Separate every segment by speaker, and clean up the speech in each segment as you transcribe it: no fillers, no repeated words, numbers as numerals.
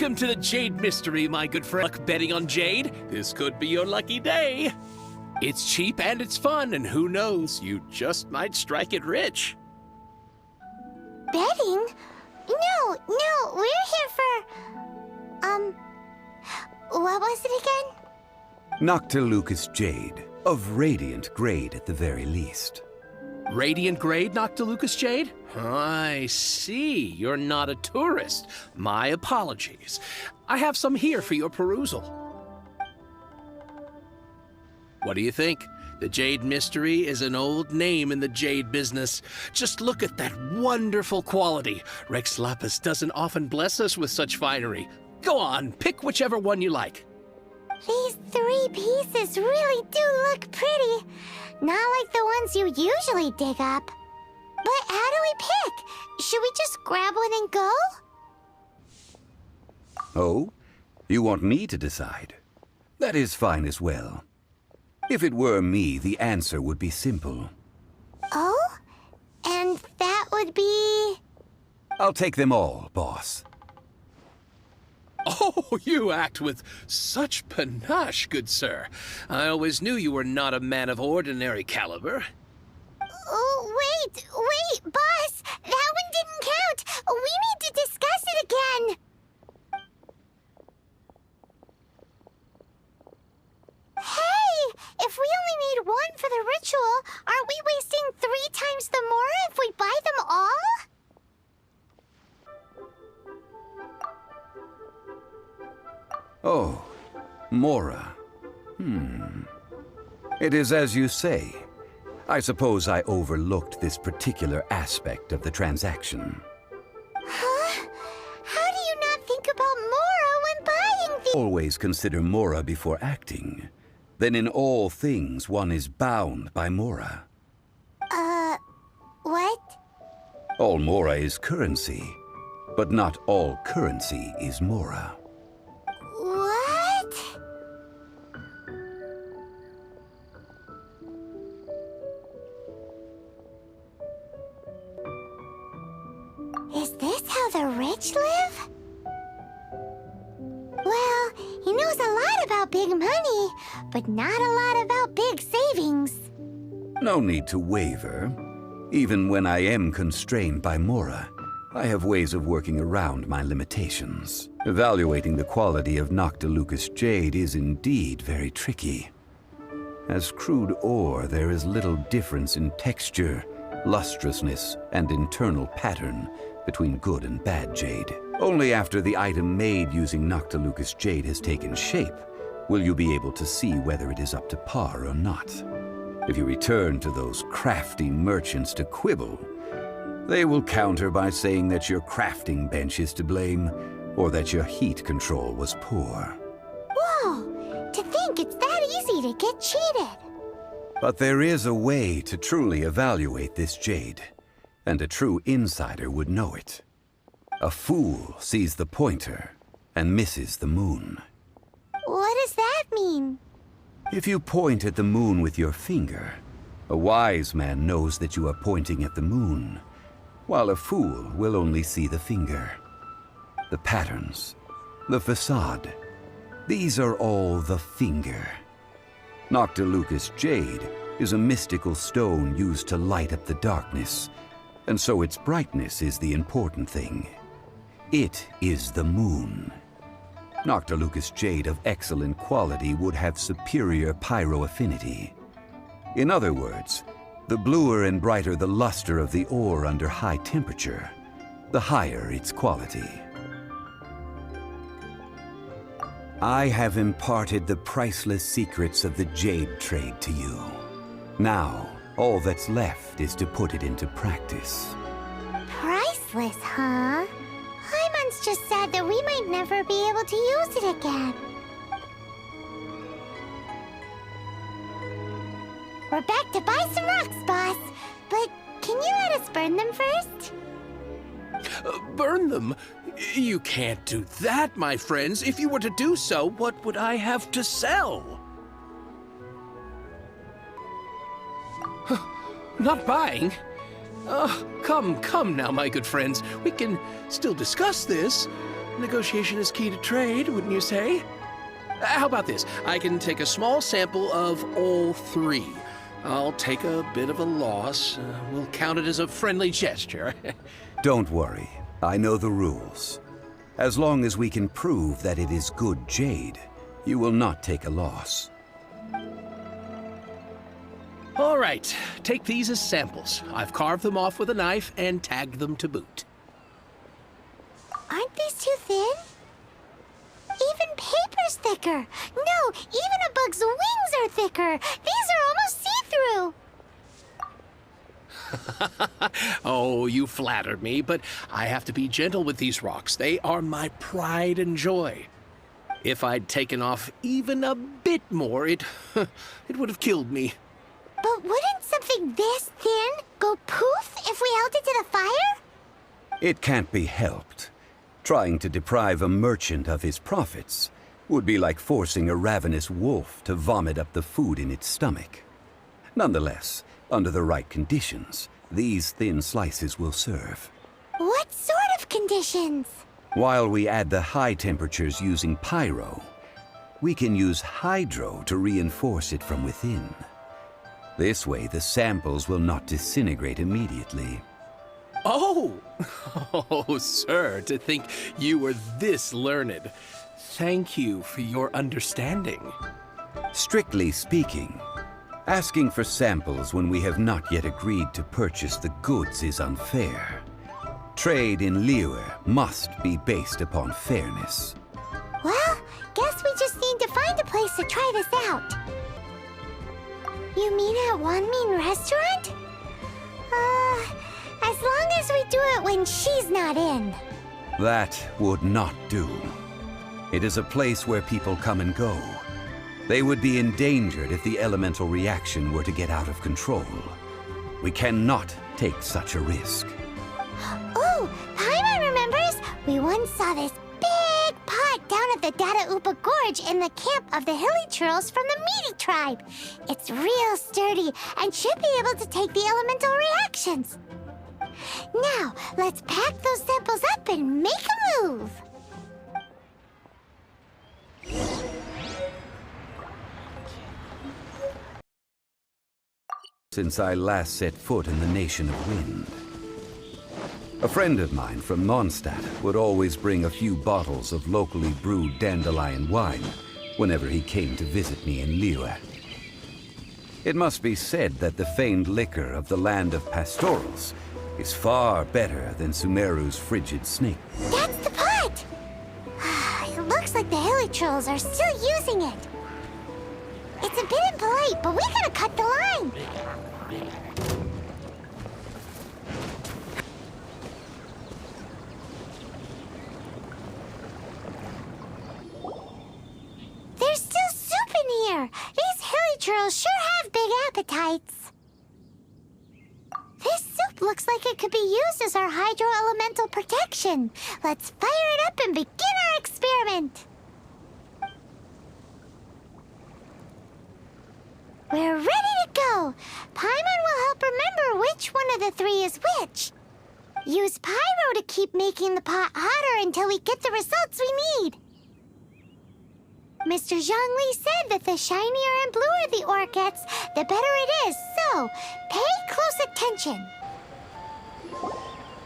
Speaker 1: Welcome to the Jade Mystery, my good friend. Luck betting on Jade? This could be your lucky day. It's cheap and it's fun, and who knows, you just might strike it rich.
Speaker 2: Betting? No, we're here for... what was it again?
Speaker 3: Noctilucus jade, of radiant grade at the very least.
Speaker 1: Radiant grade, Noctilucus Jade? I see. You're not a tourist. My apologies. I have some here for your perusal. What do you think? The Jade Mystery is an old name in the jade business. Just look at that wonderful quality. Rex Lapis doesn't often bless us with such finery. Go on, pick whichever one you like.
Speaker 2: These 3 pieces really do look pretty. Not like the ones you usually dig up. But how do we pick? Should we just grab one and go?
Speaker 3: Oh? You want me to decide? That is fine as well. If it were me, the answer would be simple.
Speaker 2: Oh? And that would be...
Speaker 3: I'll take them all, boss.
Speaker 1: Oh, you act with such panache, good sir. I always knew you were not a man of ordinary caliber.
Speaker 2: Oh, wait, boss! That one didn't count! We need to discuss it again! Hey! If we only need one for the ritual, aren't we wasting 3 times the Mora if we buy them all?
Speaker 3: Oh, Mora. It is as you say. I suppose I overlooked this particular aspect of the transaction.
Speaker 2: Huh? How do you not think about Mora when buying these?
Speaker 3: Always consider Mora before acting. Then in all things one is bound by Mora.
Speaker 2: What?
Speaker 3: All Mora is currency, but not all currency is Mora.
Speaker 2: What? Is this how the rich live? Well, he knows a lot about big money, but not a lot about big savings.
Speaker 3: No need to waver. Even when I am constrained by Mora, I have ways of working around my limitations. Evaluating the quality of Noctilucus jade is indeed very tricky. As crude ore, there is little difference in texture, lustrousness, and internal pattern between good and bad jade. Only after the item made using Noctilucus jade has taken shape will you be able to see whether it is up to par or not. If you return to those crafty merchants to quibble, they will counter by saying that your crafting bench is to blame, or that your heat control was poor.
Speaker 2: Whoa! To think it's that easy to get cheated!
Speaker 3: But there is a way to truly evaluate this jade, and a true insider would know it. A fool sees the pointer and misses the moon.
Speaker 2: What does that mean?
Speaker 3: If you point at the moon with your finger, a wise man knows that you are pointing at the moon, while a fool will only see the finger. The patterns, the facade, these are all the finger. Noctilucus jade is a mystical stone used to light up the darkness, and so its brightness is the important thing. It is the moon. Noctilucus jade of excellent quality would have superior pyroaffinity. In other words, the bluer and brighter the luster of the ore under high temperature, the higher its quality. I have imparted the priceless secrets of the jade trade to you. Now, all that's left is to put it into practice.
Speaker 2: Priceless, huh? Hyman's just said that we might never be able to use it again. We're back to buy some rocks, boss. But can you let us burn them first?
Speaker 1: Burn them? You can't do that, my friends. If you were to do so, what would I have to sell? Not buying? Come now, my good friends. We can still discuss this. Negotiation is key to trade, wouldn't you say? How about this? I can take a small sample of all three. I'll take a bit of a loss. We'll count it as a friendly gesture.
Speaker 3: Don't worry. I know the rules. As long as we can prove that it is good jade, you will not take a loss.
Speaker 1: All right, take these as samples. I've carved them off with a knife and tagged them to boot.
Speaker 2: Aren't these too thin? Even paper's thicker. No, even a bug's wings are thicker. These are almost see-through.
Speaker 1: Oh, you flatter me, but I have to be gentle with these rocks. They are my pride and joy. If I'd taken off even a bit more, it would have killed me.
Speaker 2: But wouldn't something this thin go poof if we held it to the fire?
Speaker 3: It can't be helped. Trying to deprive a merchant of his profits would be like forcing a ravenous wolf to vomit up the food in its stomach. Nonetheless, under the right conditions, these thin slices will serve.
Speaker 2: What sort of conditions?
Speaker 3: While we add the high temperatures using pyro, we can use hydro to reinforce it from within. This way, the samples will not disintegrate immediately.
Speaker 1: Oh! Oh, sir, to think you were this learned. Thank you for your understanding.
Speaker 3: Strictly speaking, asking for samples when we have not yet agreed to purchase the goods is unfair. Trade in Liyue must be based upon fairness.
Speaker 2: Well, guess we just need to find a place to try this out. You mean at Wanmin Restaurant? As long as we do it when she's not in.
Speaker 3: That would not do. It is a place where people come and go. They would be endangered if the elemental reaction were to get out of control. We cannot take such a risk.
Speaker 2: Oh, Paimon remembers we once saw this big pot down at the Data Upa Gorge in the camp of the hilly churls from the Meaty tribe. It's real sturdy and should be able to take the elemental reactions. Now, let's pack those samples up and make a move.
Speaker 3: Since I last set foot in the Nation of Wind. A friend of mine from Mondstadt would always bring a few bottles of locally brewed dandelion wine whenever he came to visit me in Liyue. It must be said that the famed liquor of the land of pastorals is far better than Sumeru's frigid snake.
Speaker 2: That's the pot! It looks like the hilly trolls are still using it. It's a bit impolite, but we gotta cut the line. There's still soup in here. These hilly trolls sure have big appetites. This soup looks like it could be used as our hydro-elemental protection. Let's fire it up and begin our experiment. We're ready to go. Paimon will help remember which one of the three is which. Use pyro to keep making the pot hotter until we get the results we need. Mr. Zhongli said that the shinier and bluer the ore gets, the better it is, so pay close attention.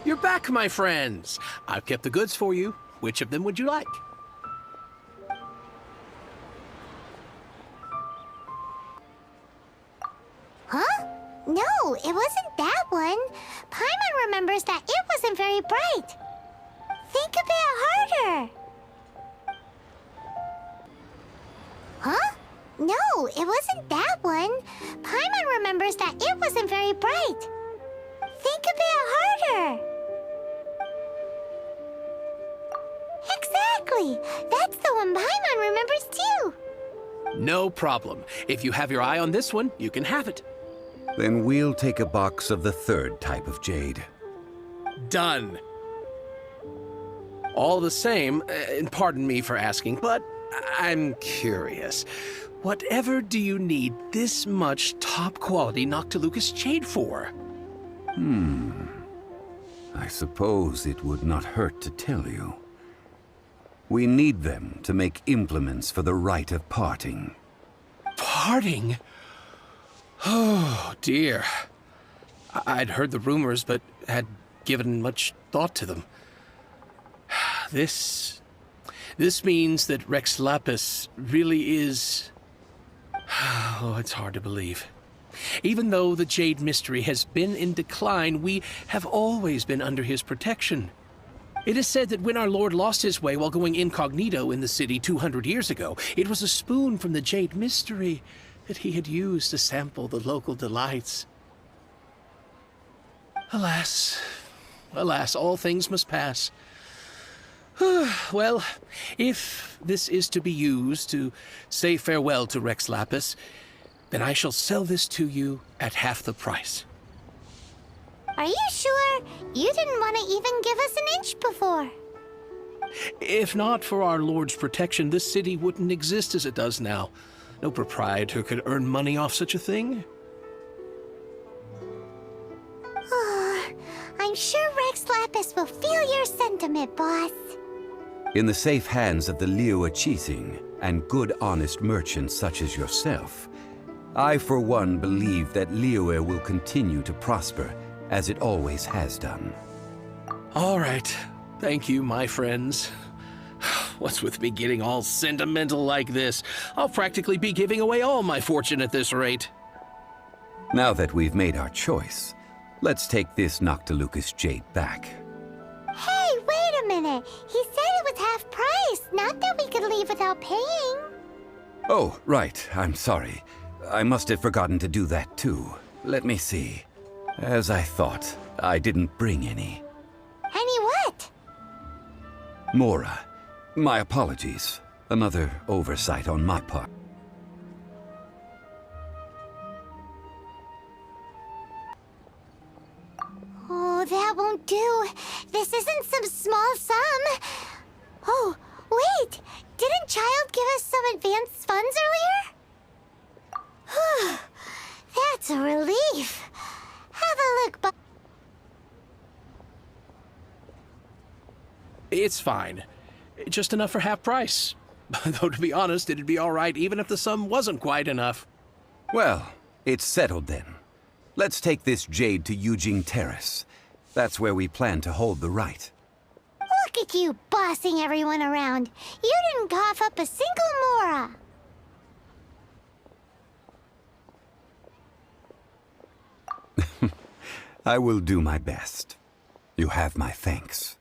Speaker 1: You're back, my friends. I've kept the goods for you. Which of them would you like?
Speaker 2: Huh? No, it wasn't that one. Paimon remembers that it wasn't very bright. Think a bit harder. Huh? No, it wasn't that one. Paimon remembers that it wasn't very bright. Think a bit harder. Exactly. That's the one Paimon remembers too.
Speaker 1: No problem. If you have your eye on this one, you can have it.
Speaker 3: Then we'll take a box of the third type of jade.
Speaker 1: Done. All the same, and pardon me for asking, but I'm curious. Whatever do you need this much top-quality noctilucus jade for?
Speaker 3: I suppose it would not hurt to tell you. We need them to make implements for the rite of parting.
Speaker 1: Parting? Oh, dear. I'd heard the rumors, but had given much thought to them. This means that Rex Lapis really is... Oh, it's hard to believe. Even though the Jade Mystery has been in decline, we have always been under his protection. It is said that when our Lord lost his way while going incognito in the city 200 years ago, it was a spoon from the Jade Mystery that he had used to sample the local delights. Alas, all things must pass. Well, if this is to be used to say farewell to Rex Lapis, then I shall sell this to you at half the price.
Speaker 2: Are you sure? You didn't want to even give us an inch before.
Speaker 1: If not for our Lord's protection, this city wouldn't exist as it does now. No proprietor could earn money off such a thing.
Speaker 2: I'm sure Rex Lapis will feel your sentiment, boss.
Speaker 3: In the safe hands of the Liu Chising and good honest merchants such as yourself, I for one believe that Liu will continue to prosper as it always has done.
Speaker 1: All right. Thank you, my friends. What's with me getting all sentimental like this? I'll practically be giving away all my fortune at this rate.
Speaker 3: Now that we've made our choice, let's take this noctilucus jade back.
Speaker 2: Hey, wait a minute. He said it was half price, not that we could leave without paying.
Speaker 3: Oh, right. I'm sorry. I must have forgotten to do that too. Let me see. As I thought, I didn't bring any.
Speaker 2: Any what?
Speaker 3: Mora, my apologies. Another oversight on my part.
Speaker 2: Oh, that won't do. This isn't some small sum. Oh, wait. Didn't Child give us some advanced funds earlier? That's a relief. Have a look,
Speaker 1: It's fine. Just enough for half price. Though, to be honest, it'd be all right even if the sum wasn't quite enough.
Speaker 3: Well, it's settled then. Let's take this jade to Yujing Terrace. That's where we plan to hold the rite.
Speaker 2: Look at you bossing everyone around. You didn't cough up a single mora.
Speaker 3: I will do my best. You have my thanks.